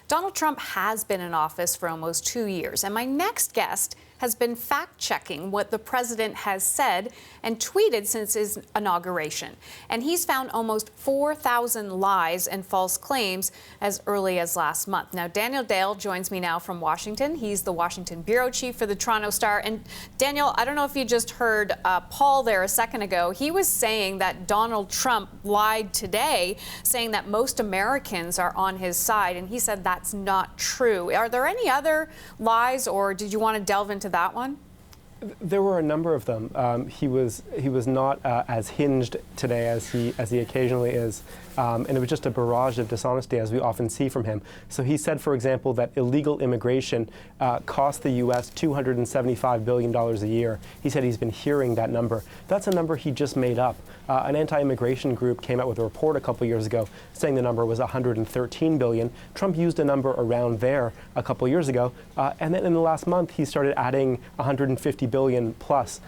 Donald Trump has been in office for almost 2 years, and my next guest has been fact-checking what the president has said and tweeted since his inauguration. And he's found almost 4,000 lies and false claims as early as last month. Now, Daniel Dale joins me now from Washington. He's the Washington bureau chief for the Toronto Star. And Daniel, I don't know if you just heard Paul there a second ago. He was saying that Donald Trump lied today, saying that most Americans are on his side. And he said that's not true. Are there any other lies, or did you want to delve into that one? There were a number of them. He was not as hinged today as he occasionally is, and it was just a barrage of dishonesty, as we often see from him. So he said, for example, that illegal immigration cost the U.S. $275 billion a year. He said he's been hearing that number. That's a number he just made up. An anti-immigration group came out with a report a couple years ago saying the number was $113 billion. Trump used a number around there a couple years ago, and then in the last month he started adding $150 billion plus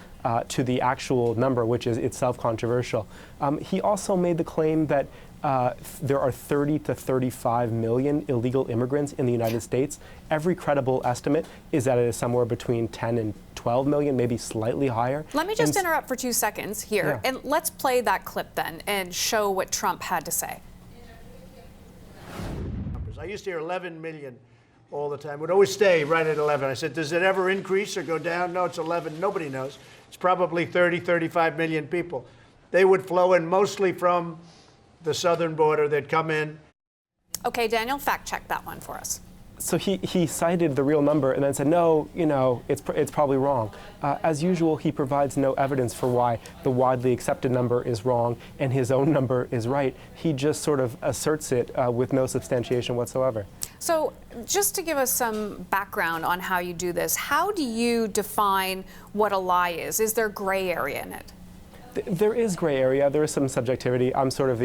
to the actual number, which is itself controversial. He also made the claim that there are 30 to 35 million illegal immigrants in the United States. Every credible estimate is that it is somewhere between 10 and 12 million, maybe slightly higher. Let me just interrupt for 2 seconds here, and let's play that clip then and show what Trump had to say. I used to hear 11 million all the time. Would always stay right at 11. I said, does it ever increase or go down? No, it's 11. Nobody knows. It's probably 30, 35 million people. They would flow in mostly from the southern border. They'd come in. Okay, Daniel, fact check that one for us. So he cited the real number and then said, no, it's probably wrong. As usual, he provides no evidence for why the widely accepted number is wrong and his own number is right. He just sort of asserts it with no substantiation whatsoever. So just to give us some background on how you do this, how do you define what a lie is? Is there gray area in it? There is gray area. There is some subjectivity. I'm sort of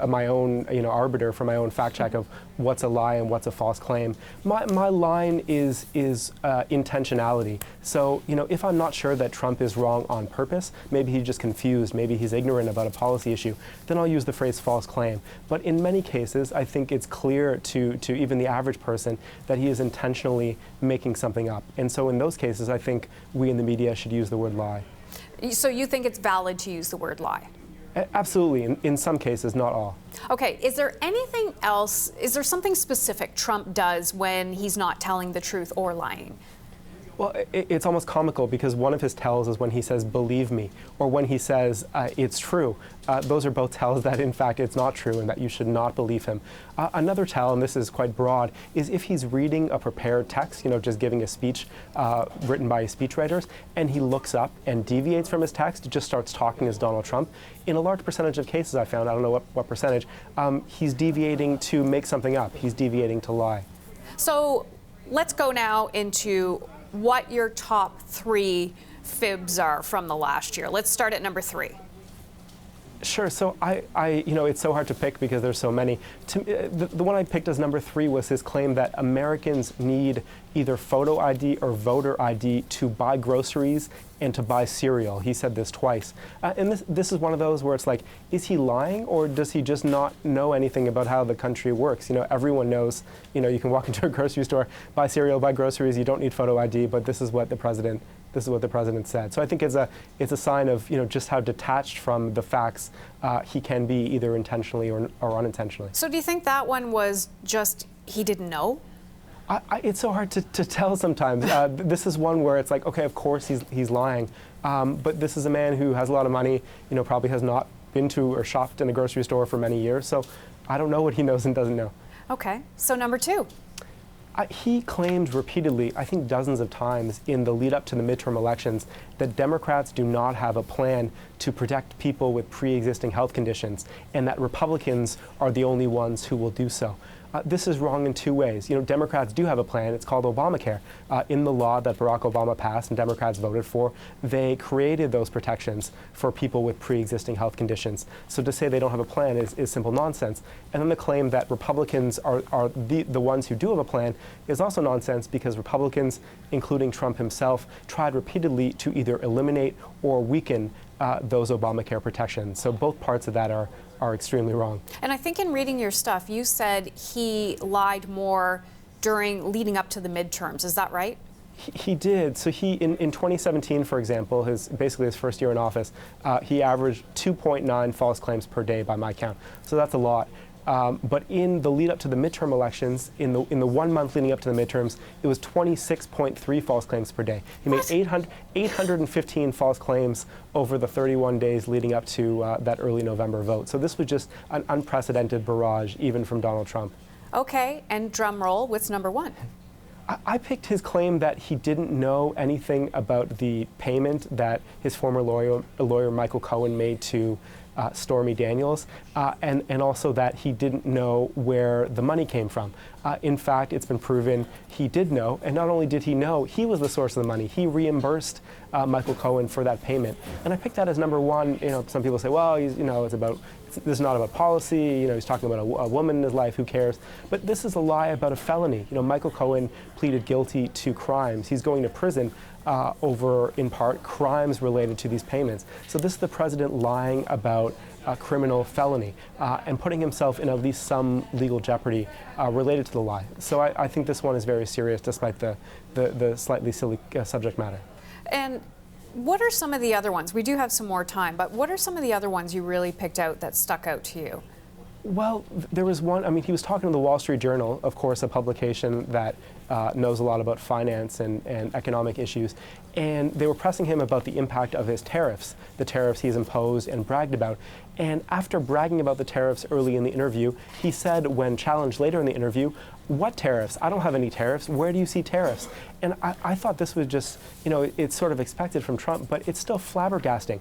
my own arbiter for my own fact check of what's a lie and what's a false claim. My line is intentionality. So if I'm not sure that Trump is wrong on purpose, maybe he's just confused, maybe he's ignorant about a policy issue, then I'll use the phrase false claim. But in many cases, I think it's clear to even the average person that he is intentionally making something up. And so in those cases, I think we in the media should use the word lie. So you think it's valid to use the word lie? Absolutely. In some cases, not all. Okay. Is there anything else? Is there something specific Trump does when he's not telling the truth or lying? Well, it's almost comical because one of his tells is when he says, believe me, or when he says, it's true. Those are both tells that, in fact, it's not true and that you should not believe him. Another tell, and this is quite broad, is if he's reading a prepared text, just giving a speech written by speechwriters, and he looks up and deviates from his text, just starts talking as Donald Trump. In a large percentage of cases I found, I don't know what percentage, he's deviating to make something up. He's deviating to lie. So let's go now into what your top 3 fibs are from the last year. Let's start at number 3. Sure. So it's so hard to pick because there's so many. The one I picked as number 3 was his claim that Americans need either photo ID or voter ID to buy groceries and to buy cereal. He said this twice. And this is one of those where it's like, is he lying or does he just not know anything about how the country works? Everyone knows, you can walk into a grocery store, buy cereal, buy groceries, you don't need photo ID, but this is what the president said. So I think it's a sign of just how detached from the facts he can be, either intentionally or unintentionally. So do you think that one was just he didn't know? It's so hard to tell sometimes. This is one where it's like, okay, of course he's lying, but this is a man who has a lot of money, probably has not been to or shopped in a grocery store for many years. So I don't know what he knows and doesn't know. Okay, so number 2. He claimed repeatedly, I think dozens of times in the lead up to the midterm elections, that Democrats do not have a plan to protect people with pre-existing health conditions and that Republicans are the only ones who will do so. This is wrong in 2 ways. Democrats do have a plan. It's called Obamacare. In the law that Barack Obama passed and Democrats voted for, they created those protections for people with pre-existing health conditions. So to say they don't have a plan is simple nonsense. And then the claim that Republicans are the ones who do have a plan is also nonsense because Republicans, including Trump himself, tried repeatedly to either eliminate or weaken those Obamacare protections. So both parts of that are extremely wrong. And I think in reading your stuff, you said he lied more leading up to the midterms. Is that right? He did. So in 2017, for example, basically his first year in office, he averaged 2.9 false claims per day by my count. So that's a lot. But in the lead up to the midterm elections, in the 1 month leading up to the midterms, it was 26.3 false claims per day. He made 815 false claims over the 31 days leading up to that early November vote. So this was just an unprecedented barrage, even from Donald Trump. Okay, and drum roll, what's number one? I picked his claim that he didn't know anything about the payment that his former lawyer Michael Cohen made to Stormy Daniels, and also that he didn't know where the money came from. In fact, it's been proven he did know, and not only did he know, he was the source of the money. He reimbursed Michael Cohen for that payment, and I picked that as number one. Some people say, well, this is not about policy. He's talking about a woman in his life. Who cares? But this is a lie about a felony. Michael Cohen pleaded guilty to crimes. He's going to prison over, in part, crimes related to these payments. So this is the president lying about a criminal felony and putting himself in at least some legal jeopardy related to the lie. So I think this one is very serious, despite the slightly silly subject matter. And what are some of the other ones? We do have some more time, but what are some of the other ones you really picked out that stuck out to you? Well, there was one. He was talking to the Wall Street Journal, of course, a publication that knows a lot about finance and economic issues, and they were pressing him about the impact of his tariffs, the tariffs he's imposed and bragged about. And after bragging about the tariffs early in the interview, he said, when challenged later in the interview, "What tariffs? I don't have any tariffs. Where do you see tariffs?" And I thought this was just, it's sort of expected from Trump, but it's still flabbergasting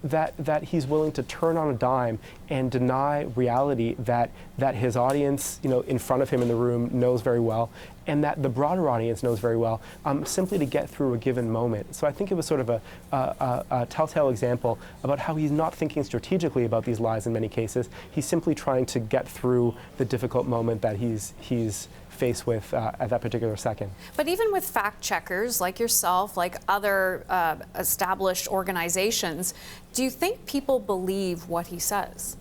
that he's willing to turn on a dime and deny reality that his audience, in front of him in the room knows very well, and that the broader audience knows very well, simply to get through a given moment. So I think it was sort of a telltale example about how he's not thinking strategically about these lies in many cases. He's simply trying to get through the difficult moment that he's faced with at that particular second. But even with fact checkers like yourself, like other established organizations, do you think people believe what he says?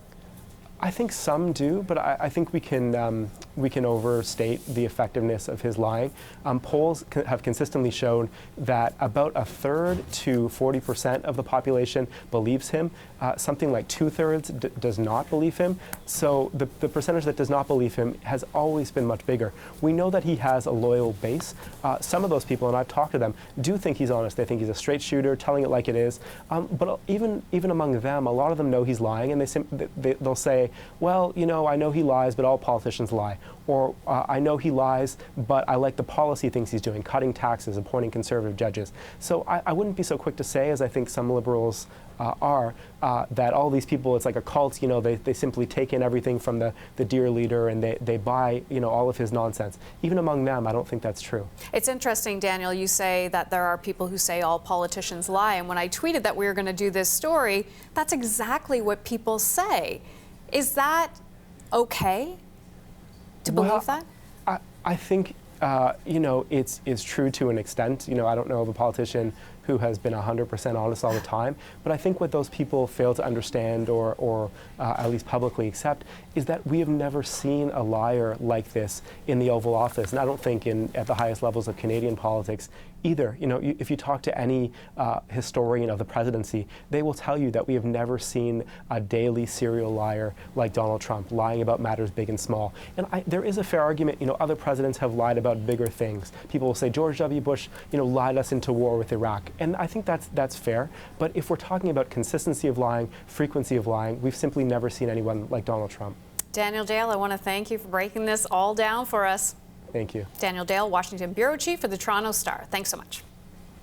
I think some do, but I think we can overstate the effectiveness of his lying. Polls have consistently shown that about 1/3 to 40% of the population believes him. Something like 2/3 does not believe him. So the percentage that does not believe him has always been much bigger. We know that he has a loyal base. Some of those people, and I've talked to them, do think he's honest. They think he's a straight shooter, telling it like it is. But even among them, a lot of them know he's lying, and they'll say, well, I know he lies, but all politicians lie. Or I know he lies, but I like the policy things he's doing, cutting taxes, appointing conservative judges. So I wouldn't be so quick to say, as I think some liberals are, that all these people, it's like a cult, they simply take in everything from the dear leader and they buy, all of his nonsense. Even among them, I don't think that's true. It's interesting, Daniel, you say that there are people who say all politicians lie. And when I tweeted that we were going to do this story, that's exactly what people say. Is that okay to believe that? I think, it's true to an extent. I don't know of a politician who has been 100% honest all the time. But I think what those people fail to understand or at least publicly accept is that we have never seen a liar like this in the Oval Office. And I don't think at the highest levels of Canadian politics either. If you talk to any historian of the presidency, they will tell you that we have never seen a daily serial liar like Donald Trump, lying about matters big and small. And there is a fair argument, other presidents have lied about bigger things. People will say George W. Bush, lied us into war with Iraq. And I think that's fair. But if we're talking about consistency of lying, frequency of lying, we've simply never seen anyone like Donald Trump. Daniel Dale, I want to thank you for breaking this all down for us. Thank you. Daniel Dale, Washington Bureau Chief for the Toronto Star. Thanks so much.